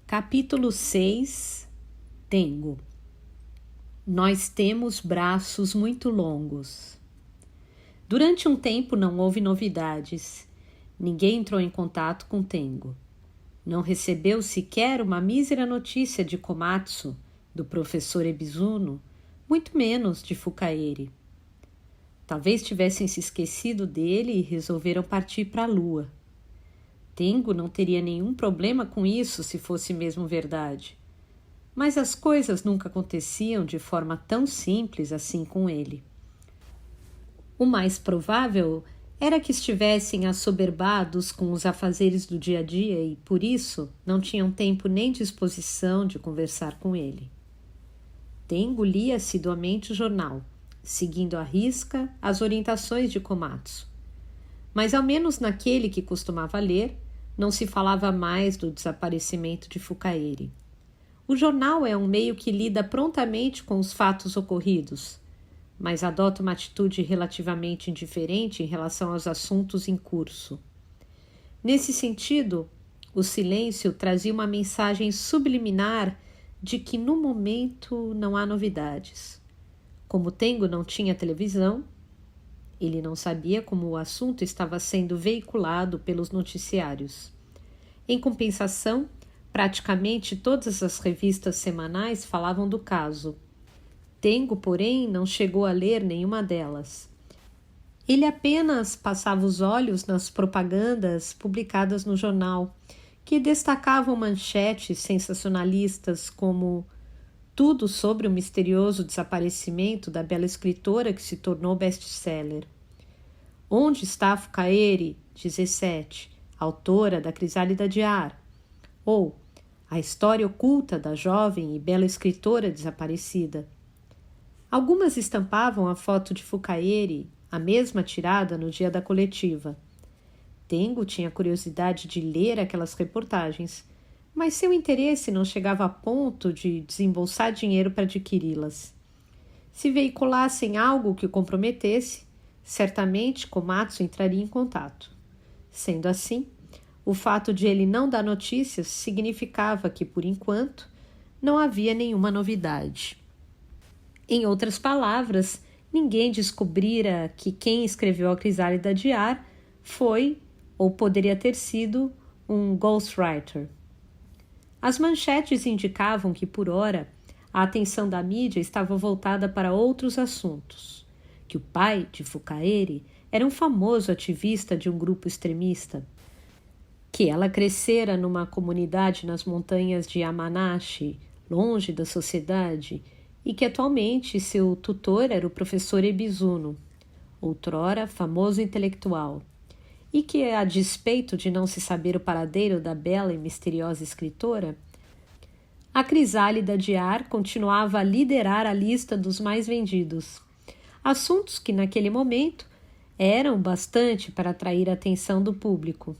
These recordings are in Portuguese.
Capítulo 6. Tengo. Nós temos braços muito longos. Durante um tempo não houve novidades. Ninguém entrou em contato com Tengo. Não recebeu sequer uma mísera notícia de Komatsu, do professor Ebizuno, muito menos de Fukaeri. Talvez tivessem se esquecido dele e resolveram partir para a lua. Tengo não teria nenhum problema com isso se fosse mesmo verdade. Mas as coisas nunca aconteciam de forma tão simples assim com ele. O mais provável era que estivessem assoberbados com os afazeres do dia a dia e, por isso, não tinham tempo nem disposição de conversar com ele. Tengo lia assiduamente o jornal, seguindo à risca as orientações de Komatsu. Mas, ao menos naquele que costumava ler, não se falava mais do desaparecimento de Fukaeri. O jornal é um meio que lida prontamente com os fatos ocorridos, mas adota uma atitude relativamente indiferente em relação aos assuntos em curso. Nesse sentido, o silêncio trazia uma mensagem subliminar de que no momento não há novidades. Como Tengo não tinha televisão, ele não sabia como o assunto estava sendo veiculado pelos noticiários. Em compensação, praticamente todas as revistas semanais falavam do caso. Tengo, porém, não chegou a ler nenhuma delas. Ele apenas passava os olhos nas propagandas publicadas no jornal, que destacavam manchetes sensacionalistas como tudo sobre o misterioso desaparecimento da bela escritora que se tornou best-seller. Onde está Fukaeri, 17, autora da Crisálida de Ar? Ou a história oculta da jovem e bela escritora desaparecida. Algumas estampavam a foto de Fukaeri, a mesma tirada no dia da coletiva. Tengo tinha curiosidade de ler aquelas reportagens, mas seu interesse não chegava a ponto de desembolsar dinheiro para adquiri-las. Se veiculassem algo que o comprometesse, certamente Komatsu entraria em contato. Sendo assim, o fato de ele não dar notícias significava que, por enquanto, não havia nenhuma novidade. Em outras palavras, ninguém descobrira que quem escreveu a Crisálida de Ar foi, ou poderia ter sido, um ghostwriter. As manchetes indicavam que, por ora, a atenção da mídia estava voltada para outros assuntos, que o pai de Fukaeri era um famoso ativista de um grupo extremista, que ela crescera numa comunidade nas montanhas de Yamanashi, longe da sociedade, e que atualmente seu tutor era o professor Ebizuno, outrora famoso intelectual, e que, a despeito de não se saber o paradeiro da bela e misteriosa escritora, a Crisálida de Ar continuava a liderar a lista dos mais vendidos, assuntos que naquele momento eram bastante para atrair a atenção do público.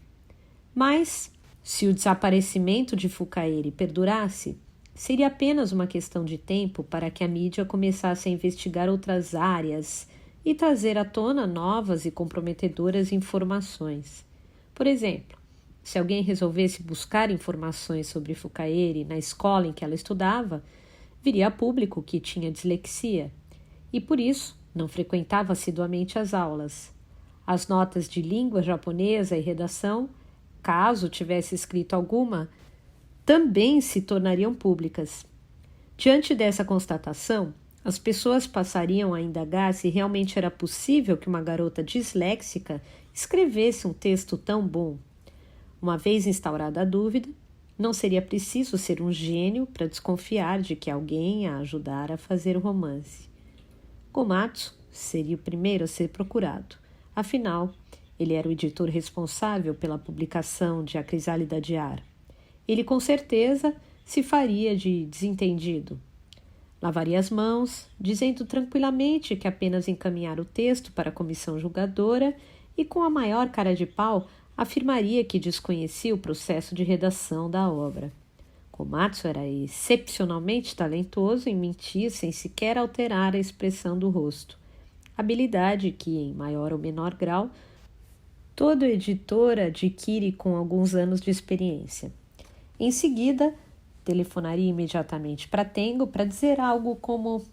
Mas, se o desaparecimento de Fukaeri perdurasse, seria apenas uma questão de tempo para que a mídia começasse a investigar outras áreas e trazer à tona novas e comprometedoras informações. Por exemplo, se alguém resolvesse buscar informações sobre Fukaeri na escola em que ela estudava, viria a público que tinha dislexia e, por isso, não frequentava assiduamente as aulas. As notas de língua japonesa e redação, caso tivesse escrito alguma, também se tornariam públicas. Diante dessa constatação, as pessoas passariam a indagar se realmente era possível que uma garota disléxica escrevesse um texto tão bom. Uma vez instaurada a dúvida, não seria preciso ser um gênio para desconfiar de que alguém a ajudara a fazer o romance. Komatsu seria o primeiro a ser procurado. Afinal, ele era o editor responsável pela publicação de A Crisálida de Ar. Ele com certeza se faria de desentendido. Lavaria as mãos, dizendo tranquilamente que apenas encaminhara o texto para a comissão julgadora e, com a maior cara de pau, afirmaria que desconhecia o processo de redação da obra. Komatsu era excepcionalmente talentoso em mentir sem sequer alterar a expressão do rosto, habilidade que, em maior ou menor grau, todo editor adquire com alguns anos de experiência. Em seguida, telefonaria imediatamente para Tengo para dizer algo como: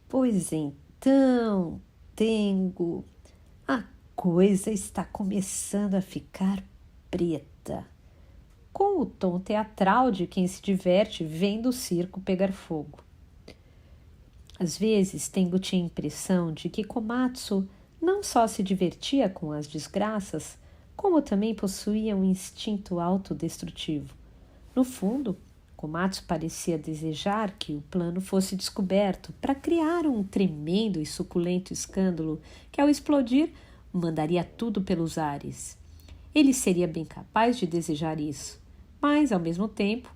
"Pois então, Tengo, a coisa está começando a ficar preta", com o tom teatral de quem se diverte vendo o circo pegar fogo. Às vezes, Tengo tinha a impressão de que Komatsu não só se divertia com as desgraças, como também possuía um instinto autodestrutivo. No fundo, Komatsu parecia desejar que o plano fosse descoberto para criar um tremendo e suculento escândalo que, ao explodir, mandaria tudo pelos ares. Ele seria bem capaz de desejar isso, mas, ao mesmo tempo,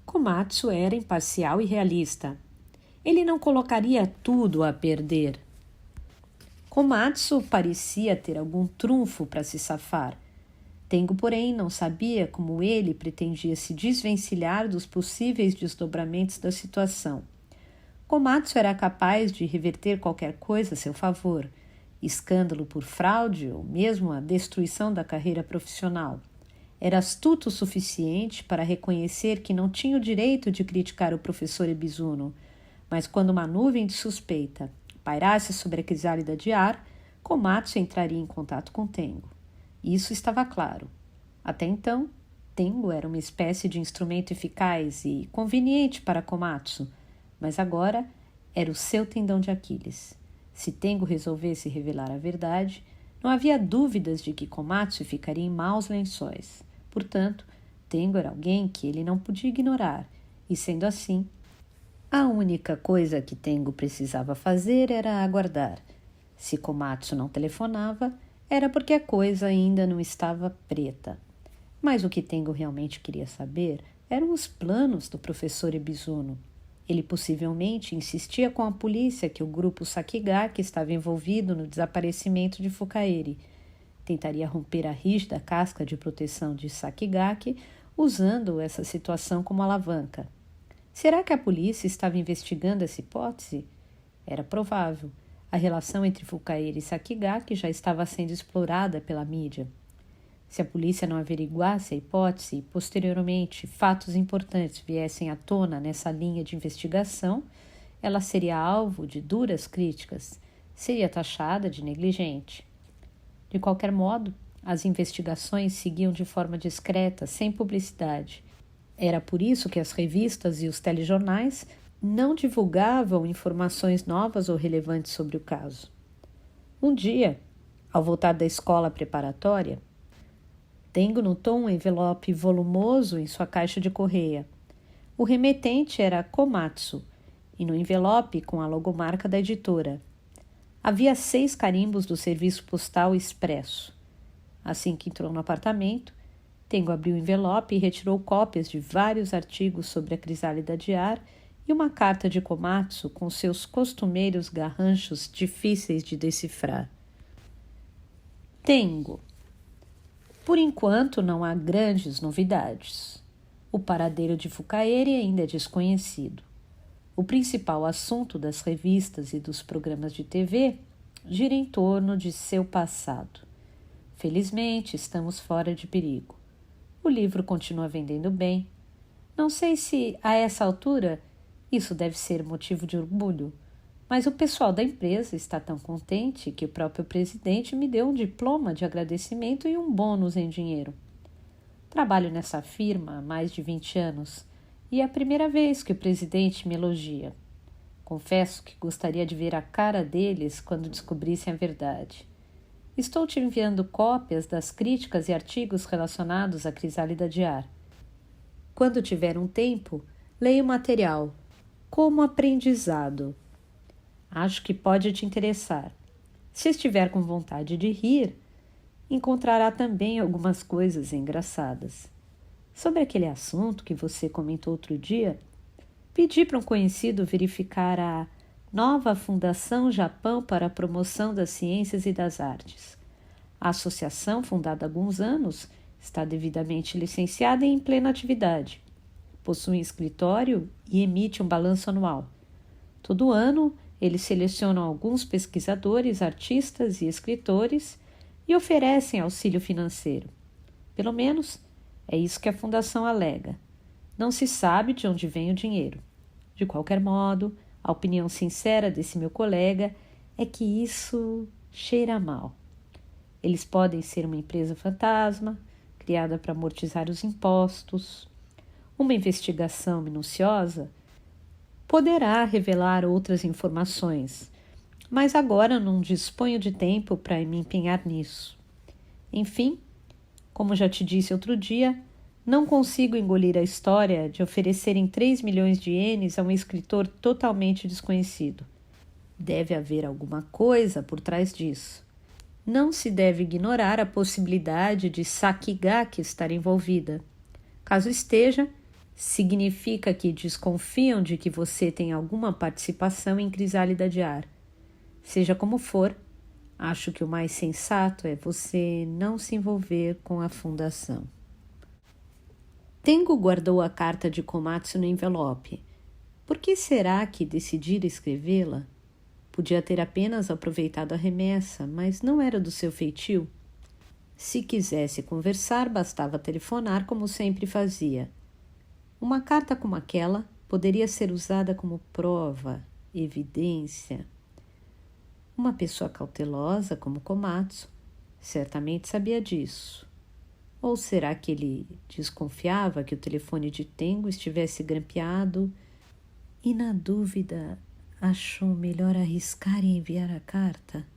Komatsu era imparcial e realista. Ele não colocaria tudo a perder. Komatsu parecia ter algum trunfo para se safar. Tengo, porém, não sabia como ele pretendia se desvencilhar dos possíveis desdobramentos da situação. Komatsu era capaz de reverter qualquer coisa a seu favor, escândalo por fraude ou mesmo a destruição da carreira profissional. Era astuto o suficiente para reconhecer que não tinha o direito de criticar o professor Ebizuno, mas quando uma nuvem de suspeita pairasse sobre a crisálida de ar, Komatsu entraria em contato com Tengo. Isso estava claro. Até então, Tengo era uma espécie de instrumento eficaz e conveniente para Komatsu, mas agora era o seu tendão de Aquiles. Se Tengo resolvesse revelar a verdade, não havia dúvidas de que Komatsu ficaria em maus lençóis. Portanto, Tengo era alguém que ele não podia ignorar, e sendo assim, a única coisa que Tengo precisava fazer era aguardar. Se Komatsu não telefonava, era porque a coisa ainda não estava preta. Mas o que Tengo realmente queria saber eram os planos do professor Ebizuno. Ele possivelmente insistia com a polícia que o grupo Sakigake estava envolvido no desaparecimento de Fukaeri. Tentaria romper a rígida casca de proteção de Sakigake usando essa situação como alavanca. Será que a polícia estava investigando essa hipótese? Era provável. A relação entre Fukaeri e Sakigake já estava sendo explorada pela mídia. Se a polícia não averiguasse a hipótese e, posteriormente, fatos importantes viessem à tona nessa linha de investigação, ela seria alvo de duras críticas, seria taxada de negligente. De qualquer modo, as investigações seguiam de forma discreta, sem publicidade. Era por isso que as revistas e os telejornais não divulgavam informações novas ou relevantes sobre o caso. Um dia, ao voltar da escola preparatória, Tengo notou um envelope volumoso em sua caixa de correia. O remetente era Komatsu, e no envelope com a logomarca da editora. Havia 6 carimbos do serviço postal expresso. Assim que entrou no apartamento, Tengo abriu o envelope e retirou cópias de vários artigos sobre a crisálida de ar e uma carta de Komatsu com seus costumeiros garranchos difíceis de decifrar. Tengo. Por enquanto, não há grandes novidades. O paradeiro de Fukaeri ainda é desconhecido. O principal assunto das revistas e dos programas de TV gira em torno de seu passado. Felizmente, estamos fora de perigo. O livro continua vendendo bem. Não sei se, a essa altura, isso deve ser motivo de orgulho, mas o pessoal da empresa está tão contente que o próprio presidente me deu um diploma de agradecimento e um bônus em dinheiro. Trabalho nessa firma há mais de 20 anos e é a primeira vez que o presidente me elogia. Confesso que gostaria de ver a cara deles quando descobrissem a verdade. Estou te enviando cópias das críticas e artigos relacionados à crisálida de ar. Quando tiver um tempo, leia o material, como aprendizado. Acho que pode te interessar. Se estiver com vontade de rir, encontrará também algumas coisas engraçadas. Sobre aquele assunto que você comentou outro dia, pedi para um conhecido verificar a Nova Fundação Japão para a Promoção das Ciências e das Artes. A associação, fundada há alguns anos, está devidamente licenciada e em plena atividade. Possui um escritório e emite um balanço anual. Todo ano, eles selecionam alguns pesquisadores, artistas e escritores e oferecem auxílio financeiro. Pelo menos, é isso que a fundação alega. Não se sabe de onde vem o dinheiro. De qualquer modo, a opinião sincera desse meu colega é que isso cheira mal. Eles podem ser uma empresa fantasma, criada para amortizar os impostos. Uma investigação minuciosa poderá revelar outras informações, mas agora não disponho de tempo para me empenhar nisso. Enfim, como já te disse outro dia, não consigo engolir a história de oferecerem 3 milhões de ienes a um escritor totalmente desconhecido. Deve haver alguma coisa por trás disso. Não se deve ignorar a possibilidade de Sakigake estar envolvida. Caso esteja, significa que desconfiam de que você tem alguma participação em Crisálida de Ar. Seja como for, acho que o mais sensato é você não se envolver com a fundação. Tengo guardou a carta de Komatsu no envelope. Por que será que decidira escrevê-la? Podia ter apenas aproveitado a remessa, mas não era do seu feitio. Se quisesse conversar, bastava telefonar como sempre fazia. Uma carta como aquela poderia ser usada como prova, evidência. Uma pessoa cautelosa como Komatsu certamente sabia disso. Ou será que ele desconfiava que o telefone de Tengo estivesse grampeado e, na dúvida, achou melhor arriscar e enviar a carta?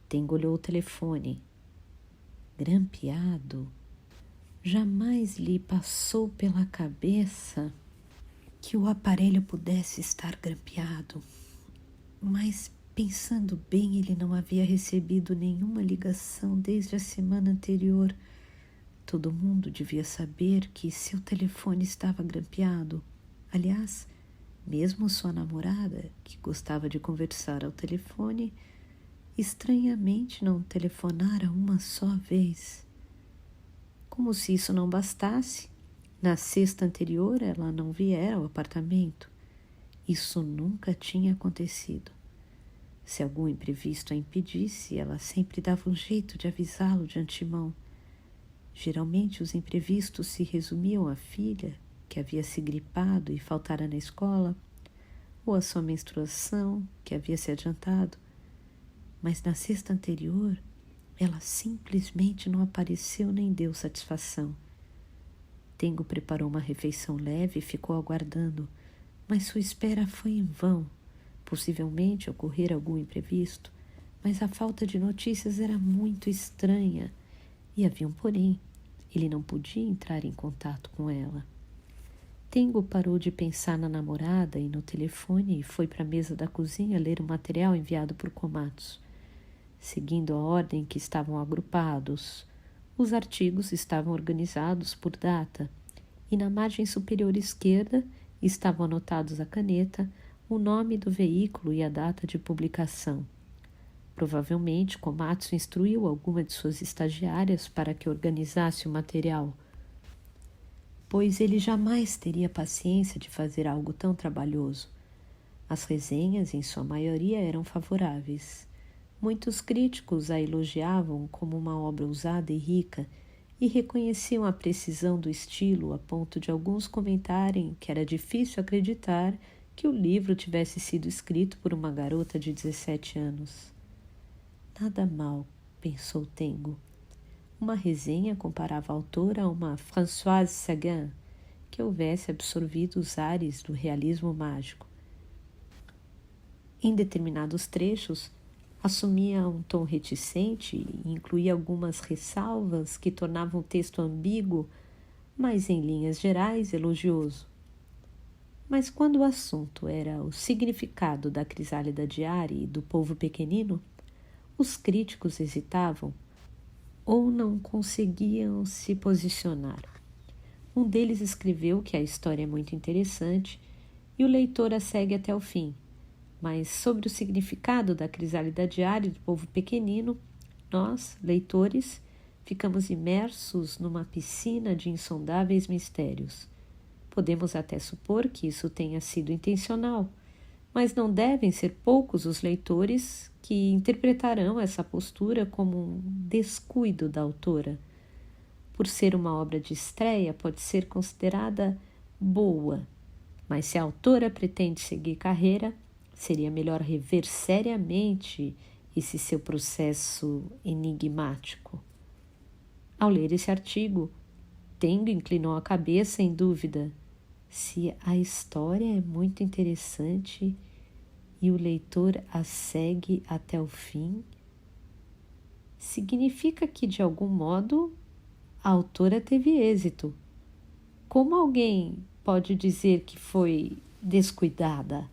Tengo olhou o telefone. Grampeado? Jamais lhe passou pela cabeça que o aparelho pudesse estar grampeado. Mas, pensando bem, ele não havia recebido nenhuma ligação desde a semana anterior. Todo mundo devia saber que seu telefone estava grampeado. Aliás, mesmo sua namorada, que gostava de conversar ao telefone, estranhamente não telefonara uma só vez. Como se isso não bastasse, na sexta anterior ela não viera ao apartamento. Isso nunca tinha acontecido. Se algum imprevisto a impedisse, ela sempre dava um jeito de avisá-lo de antemão. Geralmente os imprevistos se resumiam à filha, que havia se gripado e faltara na escola, ou à sua menstruação, que havia se adiantado. Mas na sexta anterior, ela simplesmente não apareceu nem deu satisfação. Tengo preparou uma refeição leve e ficou aguardando, mas sua espera foi em vão. Possivelmente ocorrera algum imprevisto, mas a falta de notícias era muito estranha. E havia um porém, ele não podia entrar em contato com ela. Tengo parou de pensar na namorada e no telefone e foi para a mesa da cozinha ler o material enviado por Komatsu. Seguindo a ordem que estavam agrupados, os artigos estavam organizados por data e na margem superior esquerda estavam anotados a caneta o nome do veículo e a data de publicação. Provavelmente, Komatsu instruiu alguma de suas estagiárias para que organizasse o material, pois ele jamais teria paciência de fazer algo tão trabalhoso. As resenhas, em sua maioria, eram favoráveis. Muitos críticos a elogiavam como uma obra ousada e rica e reconheciam a precisão do estilo a ponto de alguns comentarem que era difícil acreditar que o livro tivesse sido escrito por uma garota de 17 anos. Nada mal, pensou Tengo. Uma resenha comparava a autora a uma Françoise Sagan, que houvesse absorvido os ares do realismo mágico. Em determinados trechos, assumia um tom reticente e incluía algumas ressalvas que tornavam o texto ambíguo, mas em linhas gerais elogioso. Mas quando o assunto era o significado da crisálida de Ari e do povo pequenino, os críticos hesitavam ou não conseguiam se posicionar. Um deles escreveu que a história é muito interessante e o leitor a segue até o fim, mas sobre o significado da crisálida de Ari e do povo pequenino, nós, leitores, ficamos imersos numa piscina de insondáveis mistérios. Podemos até supor que isso tenha sido intencional, mas não devem ser poucos os leitores que interpretarão essa postura como um descuido da autora. Por ser uma obra de estreia, pode ser considerada boa, mas se a autora pretende seguir carreira, seria melhor rever seriamente esse seu processo enigmático. Ao ler esse artigo, Tengo inclinou a cabeça em dúvida se a história é muito interessante e o leitor a segue até o fim. Significa que, de algum modo, a autora teve êxito. Como alguém pode dizer que foi descuidada?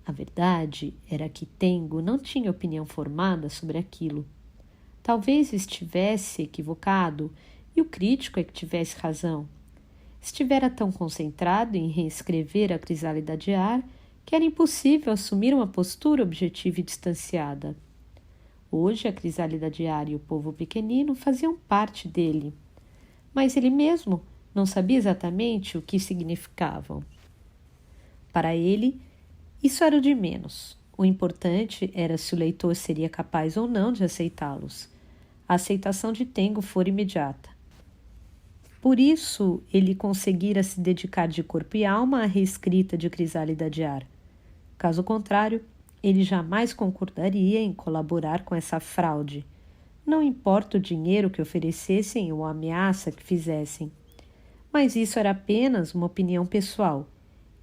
A verdade era que Tengo não tinha opinião formada sobre aquilo. Talvez estivesse equivocado e o crítico é que tivesse razão. Estivera tão concentrado em reescrever a Crisálida de Ar que era impossível assumir uma postura objetiva e distanciada. Hoje a Crisálida de Ar e o povo pequenino faziam parte dele, mas ele mesmo não sabia exatamente o que significavam. Para ele, isso era o de menos. O importante era se o leitor seria capaz ou não de aceitá-los. A aceitação de Tengo fora imediata. Por isso, ele conseguira se dedicar de corpo e alma à reescrita de Crisálida de Ar. Caso contrário, ele jamais concordaria em colaborar com essa fraude. Não importa o dinheiro que oferecessem ou a ameaça que fizessem. Mas isso era apenas uma opinião pessoal.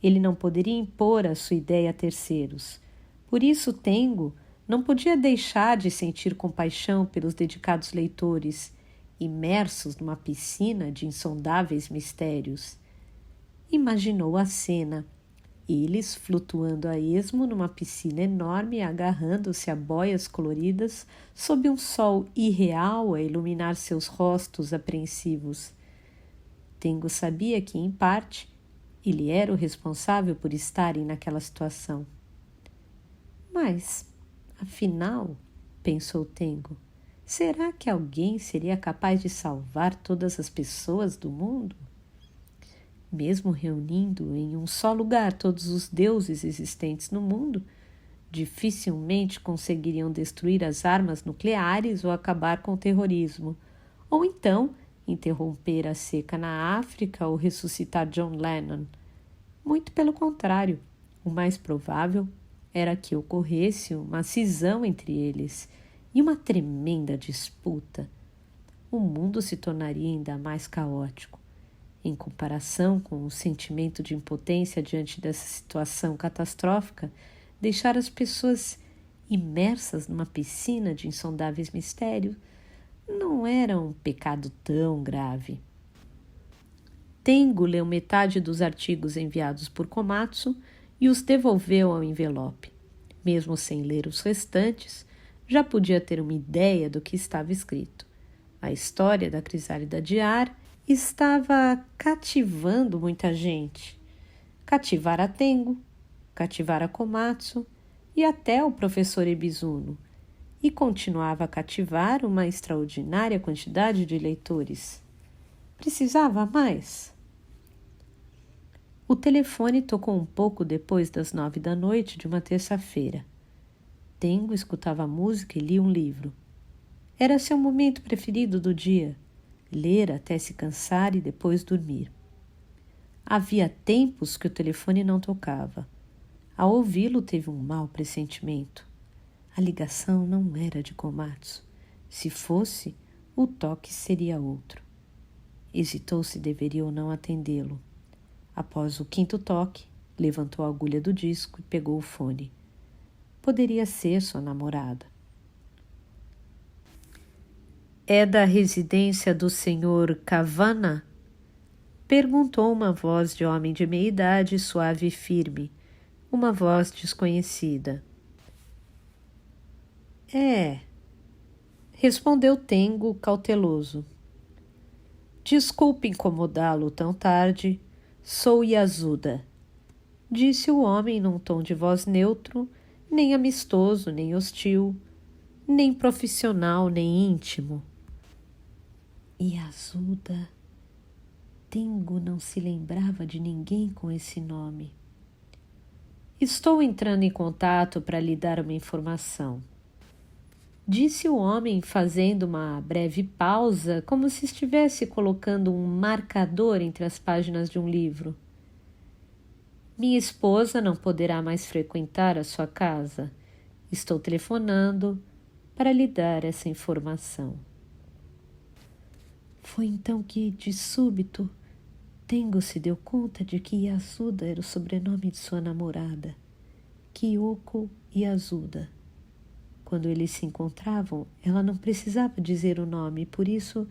Ele não poderia impor a sua ideia a terceiros. Por isso, Tengo não podia deixar de sentir compaixão pelos dedicados leitores, imersos numa piscina de insondáveis mistérios. Imaginou a cena, eles flutuando a esmo numa piscina enorme e agarrando-se a boias coloridas sob um sol irreal a iluminar seus rostos apreensivos. Tengo sabia que, em parte, ele era o responsável por estarem naquela situação. Mas, afinal, pensou Tengo, será que alguém seria capaz de salvar todas as pessoas do mundo? Mesmo reunindo em um só lugar todos os deuses existentes no mundo, dificilmente conseguiriam destruir as armas nucleares ou acabar com o terrorismo, ou então interromper a seca na África ou ressuscitar John Lennon. Muito pelo contrário, o mais provável era que ocorresse uma cisão entre eles e uma tremenda disputa. O mundo se tornaria ainda mais caótico. Em comparação com o sentimento de impotência diante dessa situação catastrófica, deixar as pessoas imersas numa piscina de insondáveis mistérios não era um pecado tão grave. Tengo leu metade dos artigos enviados por Komatsu e os devolveu ao envelope. Mesmo sem ler os restantes, já podia ter uma ideia do que estava escrito. A história da Crisálida de Ar estava cativando muita gente. Cativara Tengo, cativara Komatsu e até o professor Ebizuno, e continuava a cativar uma extraordinária quantidade de leitores. Precisava mais? O telefone tocou um pouco depois das 9 da noite de uma terça-feira. Tengo escutava música e lia um livro. Era seu momento preferido do dia, ler até se cansar e depois dormir. Havia tempos que o telefone não tocava. Ao ouvi-lo, teve um mau pressentimento. A ligação não era de Komatsu. Se fosse, o toque seria outro. Hesitou se deveria ou não atendê-lo. Após o 5º toque, levantou a agulha do disco e pegou o fone. Poderia ser sua namorada. É da residência do Sr. Kavana? Perguntou uma voz de homem de meia-idade, suave e firme, uma voz desconhecida. É, respondeu Tengo, cauteloso. Desculpe incomodá-lo tão tarde, sou Yasuda, disse o homem num tom de voz neutro, nem amistoso, nem hostil, nem profissional, nem íntimo. Yasuda. Tengo não se lembrava de ninguém com esse nome. Estou entrando em contato para lhe dar uma informação. disse o homem, fazendo uma breve pausa, como se estivesse colocando um marcador entre as páginas de um livro. Minha esposa não poderá mais frequentar a sua casa. Estou telefonando para lhe dar essa informação. Foi então que, de súbito, Tengo se deu conta de que Yasuda era o sobrenome de sua namorada, Kyoko Yasuda. Quando eles se encontravam, ela não precisava dizer o nome, por isso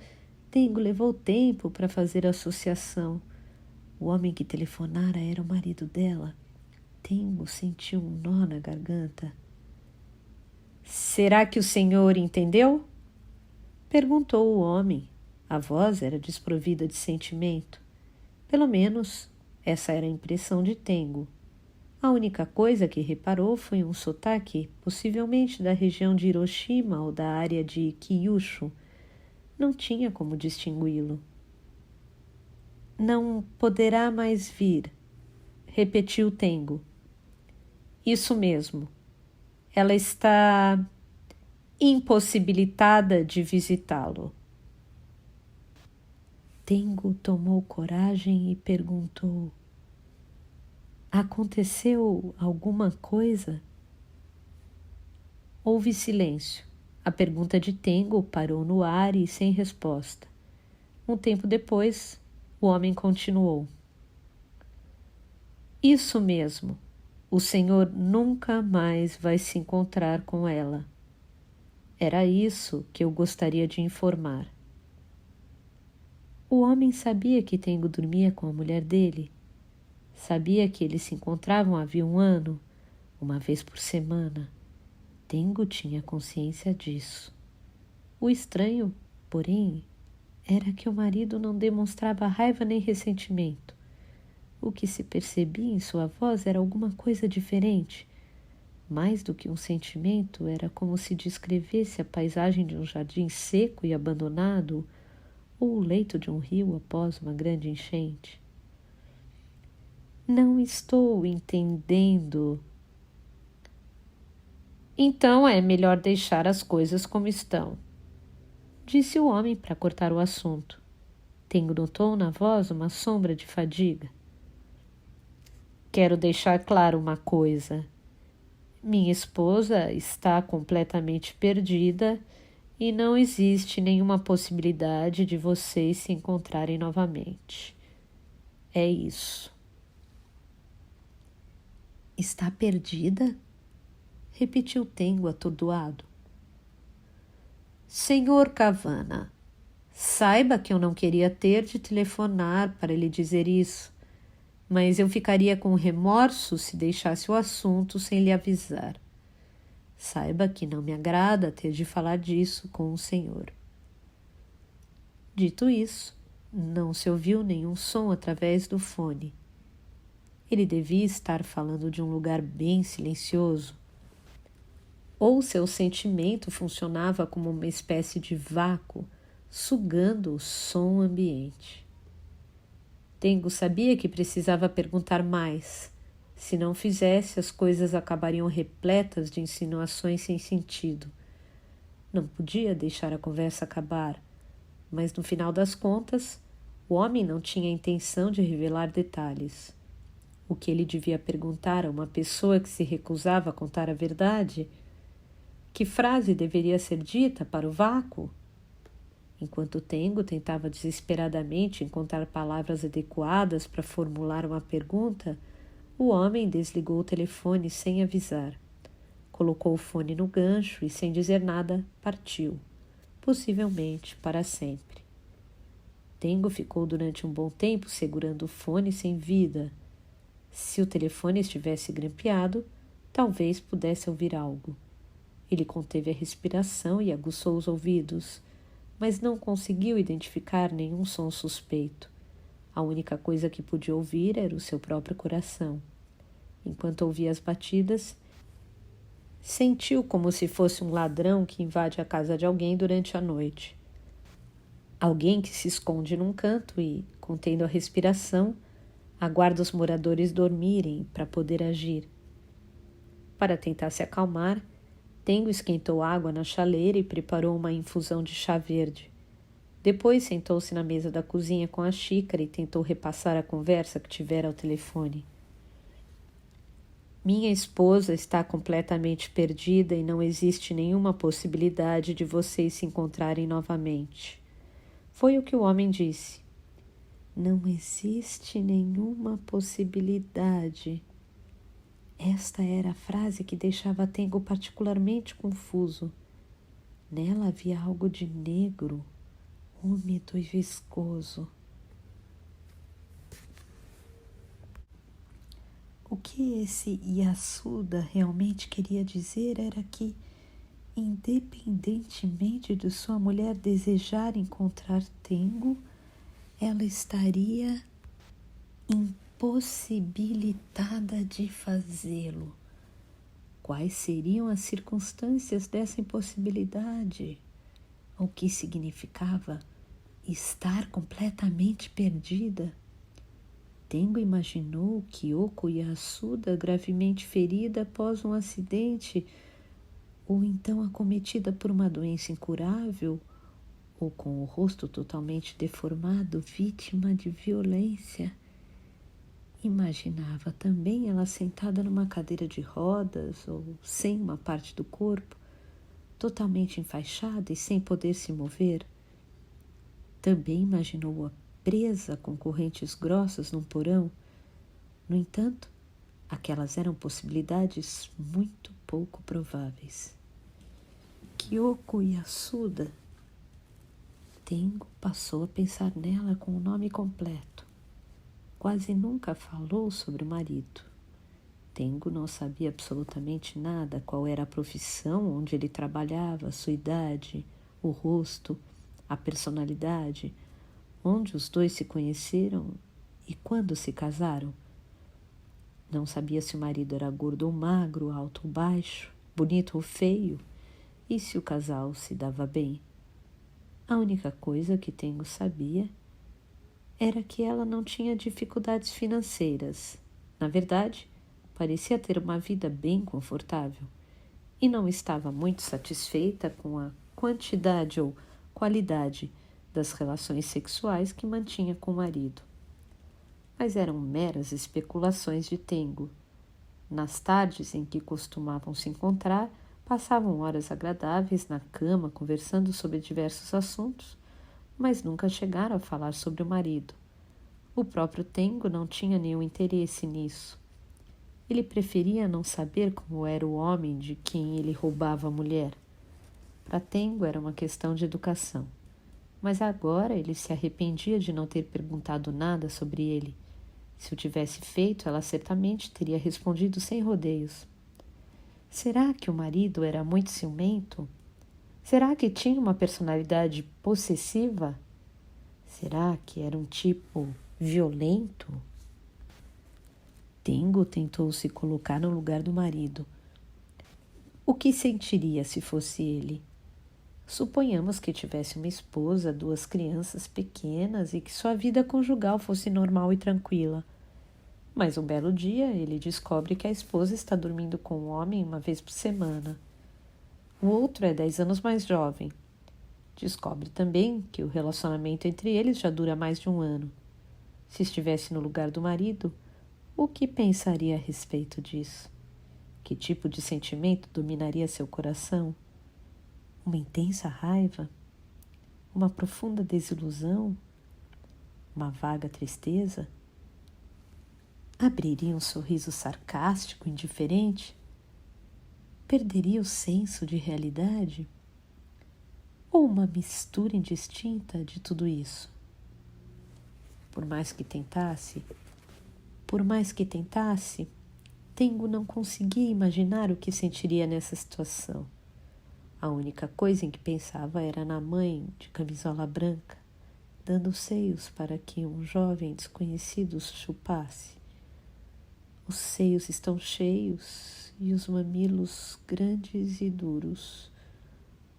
Tengo levou tempo para fazer a associação. O homem que telefonara era o marido dela. Tengo sentiu um nó na garganta. Será que o senhor entendeu? Perguntou o homem. A voz era desprovida de sentimento. Pelo menos, essa era a impressão de Tengo. A única coisa que reparou foi um sotaque, possivelmente da região de Hiroshima ou da área de Kyushu. Não tinha como distingui-lo. Não poderá mais vir, repetiu Tengo. Isso mesmo. Ela está impossibilitada de visitá-lo. Tengo tomou coragem e perguntou: aconteceu alguma coisa? Houve silêncio. A pergunta de Tengo parou no ar e sem resposta. Um tempo depois, o homem continuou: isso mesmo. O senhor nunca mais vai se encontrar com ela. Era isso que eu gostaria de informar. O homem sabia que Tengo dormia com a mulher dele. Sabia que eles se encontravam havia 1 ano, uma vez por semana. Tengo tinha consciência disso. O estranho, porém, era que o marido não demonstrava raiva nem ressentimento. O que se percebia em sua voz era alguma coisa diferente. Mais do que um sentimento, era como se descrevesse a paisagem de um jardim seco e abandonado ou o leito de um rio após uma grande enchente. Não estou entendendo. Então é melhor deixar as coisas como estão, disse o homem para cortar o assunto. Tengo notou na voz uma sombra de fadiga. Quero deixar claro uma coisa. Minha esposa está completamente perdida e não existe nenhuma possibilidade de vocês se encontrarem novamente. É isso. Está perdida? Repetiu Tengo atordoado. Senhor Cavana, saiba que eu não queria ter de telefonar para lhe dizer isso, mas eu ficaria com remorso se deixasse o assunto sem lhe avisar. Saiba que não me agrada ter de falar disso com o senhor. Dito isso, não se ouviu nenhum som através do fone. Ele devia estar falando de um lugar bem silencioso. Ou seu sentimento funcionava como uma espécie de vácuo, sugando o som ambiente. Tengo sabia que precisava perguntar mais. Se não fizesse, as coisas acabariam repletas de insinuações sem sentido. Não podia deixar a conversa acabar, mas no final das contas, o homem não tinha a intenção de revelar detalhes. O que ele devia perguntar a uma pessoa que se recusava a contar a verdade? Que frase deveria ser dita para o vácuo? Enquanto Tengo tentava desesperadamente encontrar palavras adequadas para formular uma pergunta, o homem desligou o telefone sem avisar. Colocou o fone no gancho e, sem dizer nada, partiu, possivelmente para sempre. Tengo ficou durante um bom tempo segurando o fone sem vida. Se o telefone estivesse grampeado, talvez pudesse ouvir algo. Ele conteve a respiração e aguçou os ouvidos, mas não conseguiu identificar nenhum som suspeito. A única coisa que podia ouvir era o seu próprio coração. Enquanto ouvia as batidas, sentiu como se fosse um ladrão que invade a casa de alguém durante a noite. Alguém que se esconde num canto e, contendo a respiração, aguarda os moradores dormirem para poder agir. Para tentar se acalmar, Tengo esquentou água na chaleira e preparou uma infusão de chá verde. Depois sentou-se na mesa da cozinha com a xícara e tentou repassar a conversa que tivera ao telefone. Minha esposa está completamente perdida e não existe nenhuma possibilidade de vocês se encontrarem novamente. Foi o que o homem disse. Não existe nenhuma possibilidade. Esta era a frase que deixava Tengo particularmente confuso. Nela havia algo de negro, úmido e viscoso. O que esse Yasuda realmente queria dizer era que, independentemente de sua mulher desejar encontrar Tengo, ela estaria impossibilitada de fazê-lo. Quais seriam as circunstâncias dessa impossibilidade? O que significava estar completamente perdida? Tengo imaginou Kyoko Yasuda gravemente ferida após um acidente, ou então acometida por uma doença incurável, ou com o rosto totalmente deformado, vítima de violência. Imaginava também ela sentada numa cadeira de rodas ou sem uma parte do corpo, totalmente enfaixada e sem poder se mover. Também imaginou-a presa com correntes grossas num porão. No entanto, aquelas eram possibilidades muito pouco prováveis. Kyoko Yasuda. Tengo passou a pensar nela com o nome completo. Quase nunca falou sobre o marido. Tengo não sabia absolutamente nada, qual era a profissão, onde ele trabalhava, sua idade, o rosto, a personalidade, onde os dois se conheceram e quando se casaram. Não sabia se o marido era gordo ou magro, alto ou baixo, bonito ou feio, e se o casal se dava bem. A única coisa que Tengo sabia era que ela não tinha dificuldades financeiras. Na verdade, parecia ter uma vida bem confortável e não estava muito satisfeita com a quantidade ou qualidade das relações sexuais que mantinha com o marido. Mas eram meras especulações de Tengo. Nas tardes em que costumavam se encontrar, passavam horas agradáveis na cama conversando sobre diversos assuntos, mas nunca chegaram a falar sobre o marido. O próprio Tengo não tinha nenhum interesse nisso. Ele preferia não saber como era o homem de quem ele roubava a mulher. Para Tengo era uma questão de educação, mas agora ele se arrependia de não ter perguntado nada sobre ele. Se o tivesse feito, ela certamente teria respondido sem rodeios. Será que o marido era muito ciumento? Será que tinha uma personalidade possessiva? Será que era um tipo violento? Tengo tentou se colocar no lugar do marido. O que sentiria se fosse ele? Suponhamos que tivesse uma esposa, 2 crianças pequenas e que sua vida conjugal fosse normal e tranquila. Mas um belo dia ele descobre que a esposa está dormindo com o homem uma vez por semana. O outro é 10 anos mais jovem. Descobre também que o relacionamento entre eles já dura mais de 1 ano. Se estivesse no lugar do marido, o que pensaria a respeito disso? Que tipo de sentimento dominaria seu coração? Uma intensa raiva? Uma profunda desilusão? Uma vaga tristeza? Abriria um sorriso sarcástico, indiferente? Perderia o senso de realidade? Ou uma mistura indistinta de tudo isso? Por mais que tentasse, Tengo não conseguia imaginar o que sentiria nessa situação. A única coisa em que pensava era na mãe de camisola branca, dando seios para que um jovem desconhecido os chupasse. Os seios estão cheios e os mamilos grandes e duros.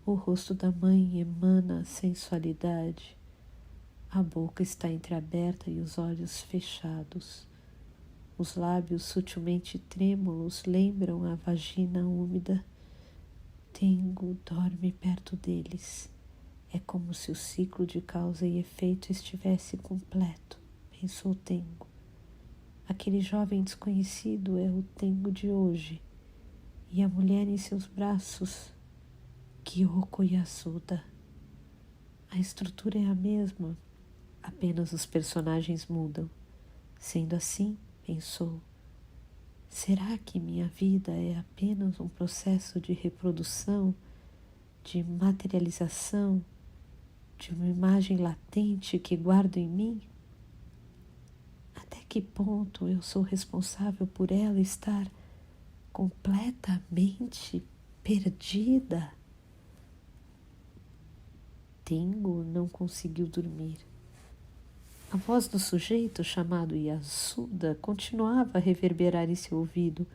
O rosto da mãe emana sensualidade. A boca está entreaberta e os olhos fechados. Os lábios sutilmente trêmulos lembram a vagina úmida Tengo dorme perto deles. É como se o ciclo de causa e efeito estivesse completo, pensou Tengo. Aquele jovem desconhecido é o Tengo de hoje, e a mulher em seus braços, Kyoko Yasuda. A estrutura é a mesma, apenas os personagens mudam. Sendo assim, pensou, será que minha vida é apenas um processo de reprodução, de materialização, de uma imagem latente que guardo em mim? Até que ponto eu sou responsável por ela estar completamente perdida? Tengo não conseguiu dormir. A voz do sujeito chamado Yasuda continuava a reverberar em seu ouvido.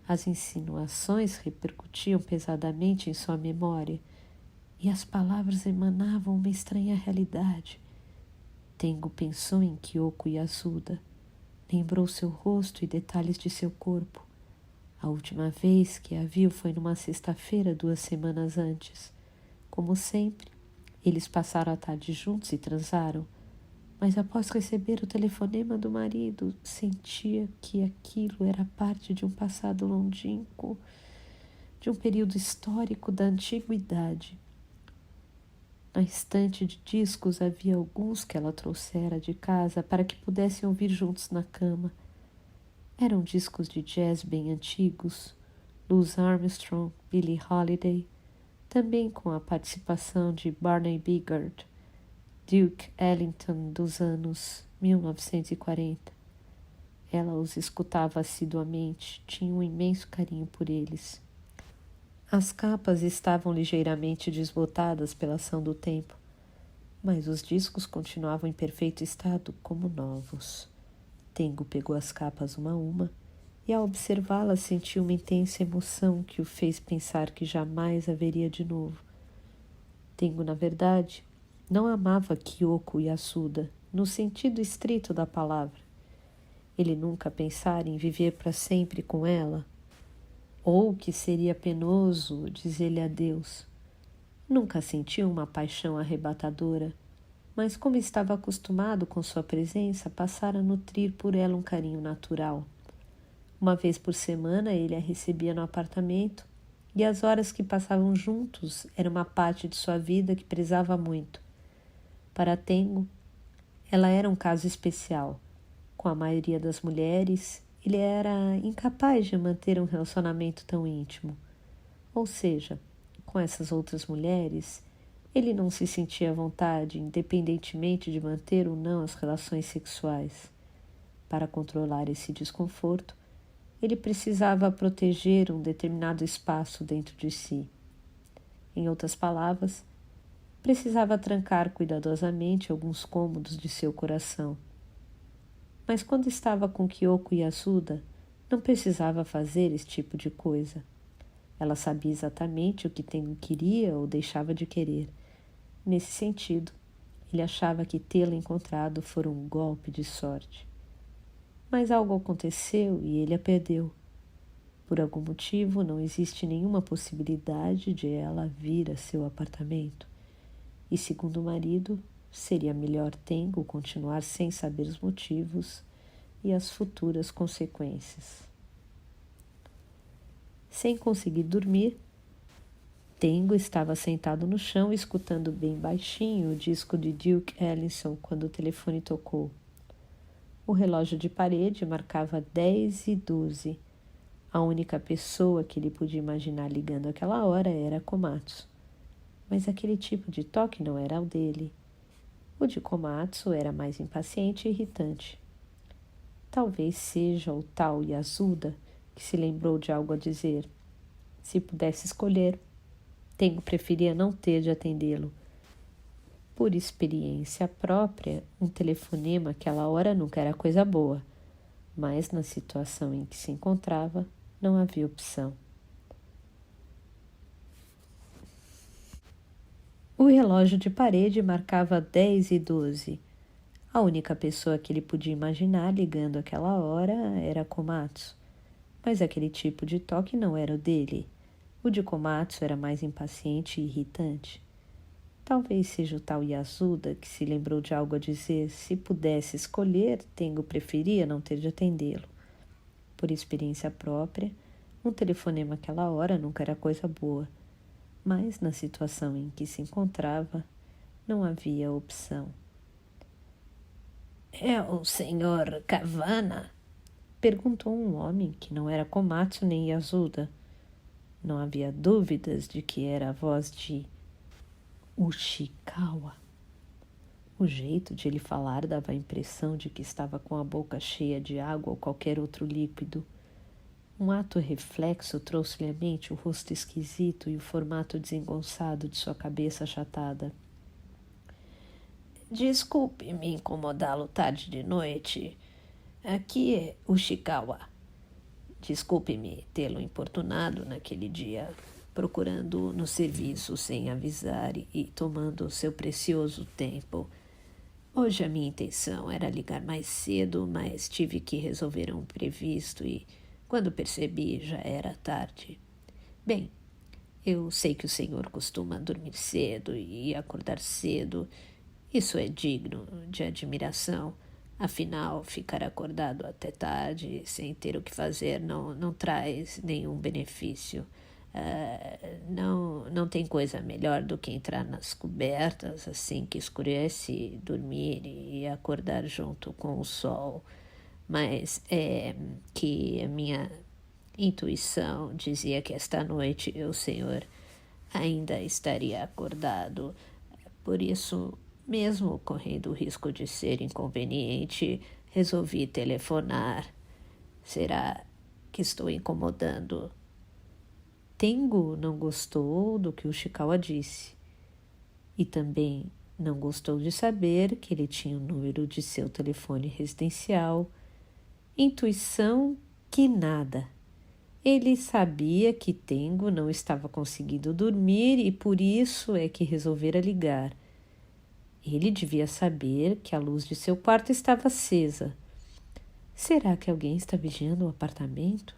As insinuações repercutiam pesadamente em sua memória e as palavras emanavam uma estranha realidade. Tengo pensou em Kyoko Yasuda. Lembrou seu rosto e detalhes de seu corpo. A última vez que a viu foi numa sexta-feira 2 semanas antes. Como sempre, eles passaram a tarde juntos e transaram. Mas após receber o telefonema do marido, sentia que aquilo era parte de um passado longínquo, de um período histórico da antiguidade. Na estante de discos havia alguns que ela trouxera de casa para que pudessem ouvir juntos na cama. Eram discos de jazz bem antigos, Louis Armstrong, Billie Holiday, também com a participação de Barney Biggert, Duke Ellington dos anos 1940. Ela os escutava assiduamente, tinha um imenso carinho por eles. As capas estavam ligeiramente desbotadas pela ação do tempo, mas os discos continuavam em perfeito estado, como novos. Tengo pegou as capas uma a uma e, ao observá-las, sentiu uma intensa emoção que o fez pensar que jamais a veria de novo. Tengo, na verdade, não amava Kyoko Yasuda, no sentido estrito da palavra. Ele nunca pensara em viver para sempre com ela, ou que seria penoso dizer-lhe adeus. Nunca sentiu uma paixão arrebatadora, mas como estava acostumado com sua presença, passara a nutrir por ela um carinho natural. Uma vez por semana ele a recebia no apartamento, e as horas que passavam juntos eram uma parte de sua vida que prezava muito. Para Tengo, ela era um caso especial. Com a maioria das mulheres, ele era incapaz de manter um relacionamento tão íntimo. Ou seja, com essas outras mulheres, ele não se sentia à vontade, independentemente de manter ou não as relações sexuais. Para controlar esse desconforto, ele precisava proteger um determinado espaço dentro de si. Em outras palavras, precisava trancar cuidadosamente alguns cômodos de seu coração. Mas quando estava com Kyoko Yasuda, não precisava fazer esse tipo de coisa. Ela sabia exatamente o que Tengo queria ou deixava de querer. Nesse sentido, ele achava que tê-la encontrado fora um golpe de sorte. Mas algo aconteceu e ele a perdeu. Por algum motivo, não existe nenhuma possibilidade de ela vir a seu apartamento. E, segundo o marido, seria melhor Tengo continuar sem saber os motivos e as futuras consequências. Sem conseguir dormir, Tengo estava sentado no chão escutando bem baixinho o disco de Duke Ellington quando o telefone tocou. O relógio de parede marcava 10:12. A única pessoa que ele podia imaginar ligando aquela hora era Komatsu. Mas aquele tipo de toque não era o dele. O de Komatsu era mais impaciente e irritante. Talvez seja o tal Yasuda que se lembrou de algo a dizer. Se pudesse escolher, Tengo preferia não ter de atendê-lo. Por experiência própria, um telefonema àquela hora nunca era coisa boa, mas na situação em que se encontrava, não havia opção. O relógio de parede marcava 10:12. A única pessoa que ele podia imaginar ligando aquela hora era Komatsu, mas aquele tipo de toque não era o dele. O de Komatsu era mais impaciente e irritante. Talvez seja o tal Yasuda que se lembrou de algo a dizer. Se pudesse escolher, Tengo preferia não ter de atendê-lo. Por experiência própria, um telefonema àquela hora nunca era coisa boa. Mas, na situação em que se encontrava, não havia opção. É o senhor Kavana? Perguntou um homem que não era Komatsu nem Yasuda. Não havia dúvidas de que era a voz de Ushikawa. O jeito de ele falar dava a impressão de que estava com a boca cheia de água ou qualquer outro líquido. Um ato reflexo trouxe-lhe à mente o rosto esquisito e o formato desengonçado de sua cabeça achatada. Desculpe-me incomodá-lo tarde de noite. Aqui é Ushikawa. Desculpe-me tê-lo importunado naquele dia, procurando no serviço sem avisar e tomando seu precioso tempo. Hoje a minha intenção era ligar mais cedo, mas tive que resolver um imprevisto e, quando percebi, já era tarde. Bem, eu sei que o senhor costuma dormir cedo e acordar cedo. Isso é digno de admiração. Afinal, ficar acordado até tarde, sem ter o que fazer, não traz nenhum benefício. Não tem coisa melhor do que entrar nas cobertas assim que escurece, dormir e acordar junto com o sol. Mas é que a minha intuição dizia que esta noite o senhor ainda estaria acordado. Por isso, mesmo correndo o risco de ser inconveniente, resolvi telefonar. Será que estou incomodando? Tengo não gostou do que o Ushikawa disse. E também não gostou de saber que ele tinha o número de seu telefone residencial. Intuição que nada. Ele sabia que Tengo não estava conseguindo dormir e por isso é que resolvera ligar. Ele devia saber que a luz de seu quarto estava acesa. Será que alguém está vigiando o apartamento?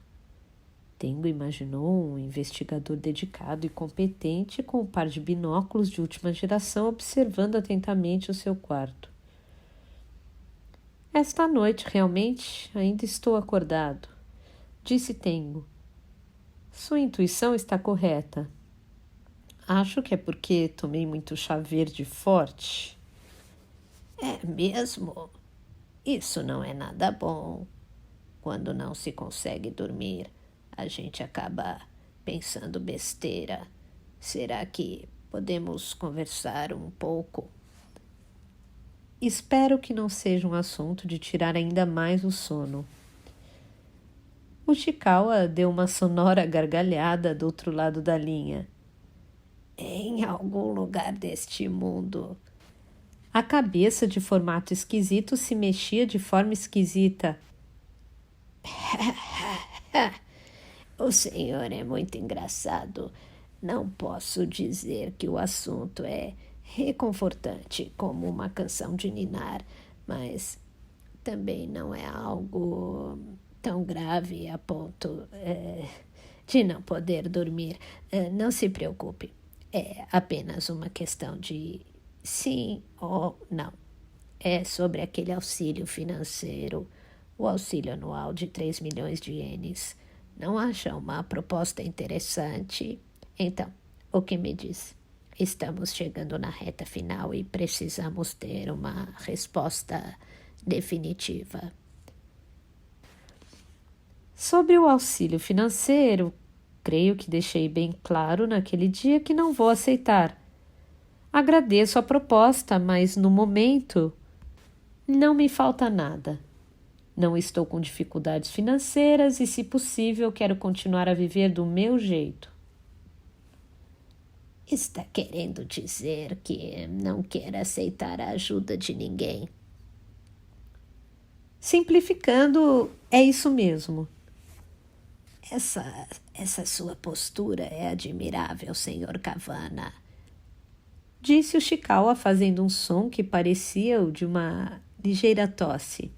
Tengo imaginou um investigador dedicado e competente com um par de binóculos de última geração observando atentamente o seu quarto. Esta noite, realmente, ainda estou acordado, disse Tengo. Sua intuição está correta. Acho que é porque tomei muito chá verde forte. É mesmo? Isso não é nada bom. Quando não se consegue dormir, a gente acaba pensando besteira. Será que podemos conversar um pouco? Espero que não seja um assunto de tirar ainda mais o sono. Ushikawa deu uma sonora gargalhada do outro lado da linha. Em algum lugar deste mundo. A cabeça de formato esquisito se mexia de forma esquisita. O senhor é muito engraçado. Não posso dizer que o assunto é reconfortante como uma canção de ninar, mas também não é algo tão grave a ponto de não poder dormir. Não se preocupe. É apenas uma questão de sim ou não. É sobre aquele auxílio financeiro, o auxílio anual de 3 milhões de ienes. Não acha uma proposta interessante? Então, o que me diz? Estamos chegando na reta final e precisamos ter uma resposta definitiva. Sobre o auxílio financeiro, creio que deixei bem claro naquele dia que não vou aceitar. Agradeço a proposta, mas no momento não me falta nada. Não estou com dificuldades financeiras e, se possível, quero continuar a viver do meu jeito. Está querendo dizer que não quer aceitar a ajuda de ninguém? Simplificando, é isso mesmo. Essa sua postura é admirável, senhor Kavana. Disse Ushikawa fazendo um som que parecia o de uma ligeira tosse.